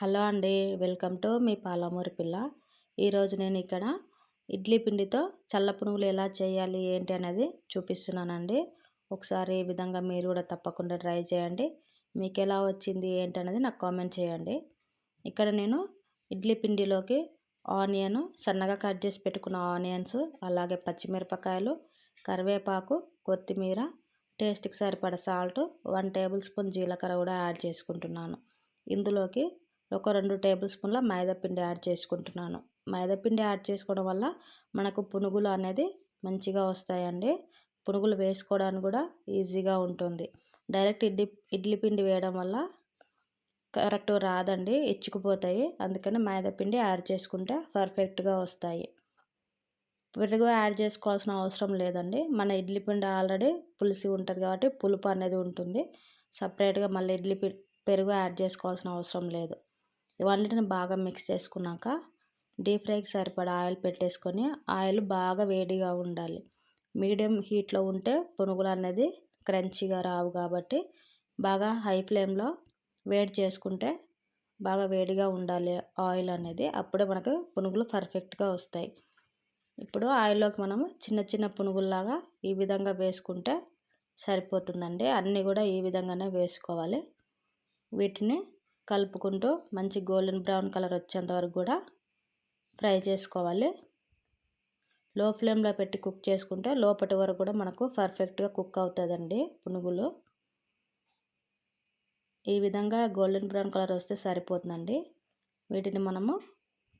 Hello అండి, welcome to me పాలమూరి పిల్ల. ఈరోజు నేను ఇక్కడ ఇడ్లీ పిండితో చల్ల పునుగులు ఎలా చేయాలి ఏంటి అనేది చూపిస్తున్నానండి. ఒకసారి ఈ విధంగా మీరు కూడా తప్పకుండా ట్రై చేయండి. మీకు ఎలా వచ్చింది ఏంటి అనేది నాకు కామెంట్ చేయండి. ఇక్కడ నేను ఇడ్లీ పిండిలోకి ఆనియన్ సన్నగా కట్ చేసి పెట్టుకున్న ఆనియన్స్, అలాగే పచ్చిమిరపకాయలు, కరివేపాకు, కొత్తిమీర, టేస్ట్కి సరిపడ సాల్ట్, 1 టేబుల్ స్పూన్ జీలకర్ర కూడా యాడ్ చేసుకుంటున్నాను. ఇందులోకి ఒక 2 టేబుల్ స్పూన్ల మైదాపిండి యాడ్ చేసుకుంటున్నాను. మైదాపిండి యాడ్ చేసుకోవడం వల్ల మనకు పునుగులు అనేది మంచిగా వస్తాయండి. పునుగులు వేసుకోవడానికి కూడా ఈజీగా ఉంటుంది. డైరెక్ట్ ఇడ్లీ పిండి వేయడం వల్ల కరెక్ట్ రాదండి, ఇచ్చుకుపోతాయి. అందుకని మైదాపిండి యాడ్ చేసుకుంటే పర్ఫెక్ట్గా వస్తాయి. పెరుగు యాడ్ చేసుకోవాల్సిన అవసరం లేదండి. మన ఇడ్లీ పిండి ఆల్రెడీ పులిసి ఉంటుంది కాబట్టి పులుపు అనేది ఉంటుంది. సపరేట్గా మళ్ళీ పెరుగు యాడ్ చేసుకోవాల్సిన అవసరం లేదు. ఇవన్నిటిని బాగా మిక్స్ చేసుకున్నాక డీప్ ఫ్రైకి సరిపడా ఆయిల్ పెట్టేసుకొని, ఆయిల్ బాగా వేడిగా ఉండాలి. మీడియం హీట్లో ఉంటే పునుగులు అనేది క్రంచీగా రావు కాబట్టి బాగా హై ఫ్లేమ్లో వేడి చేసుకుంటే బాగా వేడిగా ఉండాలి ఆయిల్ అనేది. అప్పుడే మనకు పునుగులు పర్ఫెక్ట్గా వస్తాయి. ఇప్పుడు ఆయిల్లోకి మనం చిన్న చిన్న పునుగుల్లాగా ఈ విధంగా వేసుకుంటే సరిపోతుందండి. అన్నీ కూడా ఈ విధంగానే వేసుకోవాలి. వీటిని కలుపుకుంటూ మంచి గోల్డెన్ బ్రౌన్ కలర్ వచ్చేంత వరకు కూడా ఫ్రై చేసుకోవాలి. లో ఫ్లేమ్లో పెట్టి కుక్ చేసుకుంటే లోపటి వరకు కూడా మనకు పర్ఫెక్ట్గా కుక్ అవుతుందండి పునుగులు. ఈ విధంగా గోల్డెన్ బ్రౌన్ కలర్ వస్తే సరిపోతుందండి. వీటిని మనము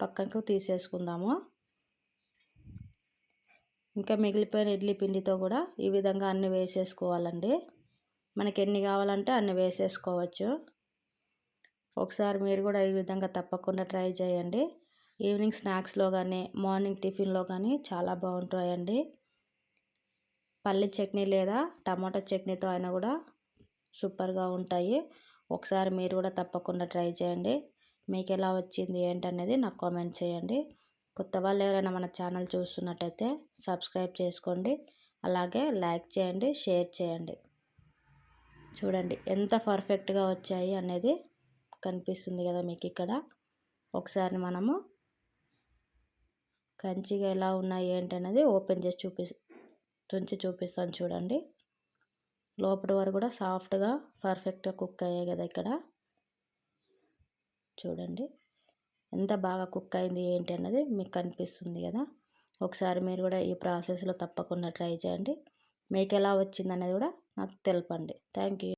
పక్కకు తీసేసుకుందాము. ఇంకా మిగిలిపోయిన ఇడ్లీ పిండితో కూడా ఈ విధంగా అన్ని వేసేసుకోవాలండి. మనకి ఎన్ని కావాలంటే అన్ని వేసేసుకోవచ్చు. ఒకసారి మీరు కూడా ఈ విధంగా తప్పకుండా ట్రై చేయండి. ఈవినింగ్ స్నాక్స్లో కానీ మార్నింగ్ టిఫిన్లో కానీ చాలా బాగుంటాయండి. పల్లి చట్నీ లేదా టమాటా చట్నీతో అయినా కూడా సూపర్గా ఉంటాయి. ఒకసారి మీరు కూడా తప్పకుండా ట్రై చేయండి. మీకు ఎలా వచ్చింది ఏంటనేది నాకు కామెంట్ చేయండి. కొత్త వాళ్ళు ఎవరైనా మన ఛానల్ చూస్తున్నట్టయితే సబ్స్క్రైబ్ చేసుకోండి. అలాగే లైక్ చేయండి, షేర్ చేయండి. చూడండి ఎంత పర్ఫెక్ట్గా వచ్చాయి అనేది కనిపిస్తుంది కదా మీకు ఇక్కడ. ఒకసారి మనము క్రంచీగా ఎలా ఉన్నాయి ఏంటి అనేది ఓపెన్ చేసి తుంచి చూపిస్తాను చూడండి. లోపటి వరకు కూడా సాఫ్ట్గా పర్ఫెక్ట్గా కుక్ అయ్యాయి కదా ఇక్కడ. చూడండి ఎంత బాగా కుక్ అయింది ఏంటి అన్నది మీకు కనిపిస్తుంది కదా. ఒకసారి మీరు కూడా ఈ ప్రాసెస్లో తప్పకుండా ట్రై చేయండి. మీకు ఎలా వచ్చింది అనేది కూడా నాకు తెలపండి. Thank you.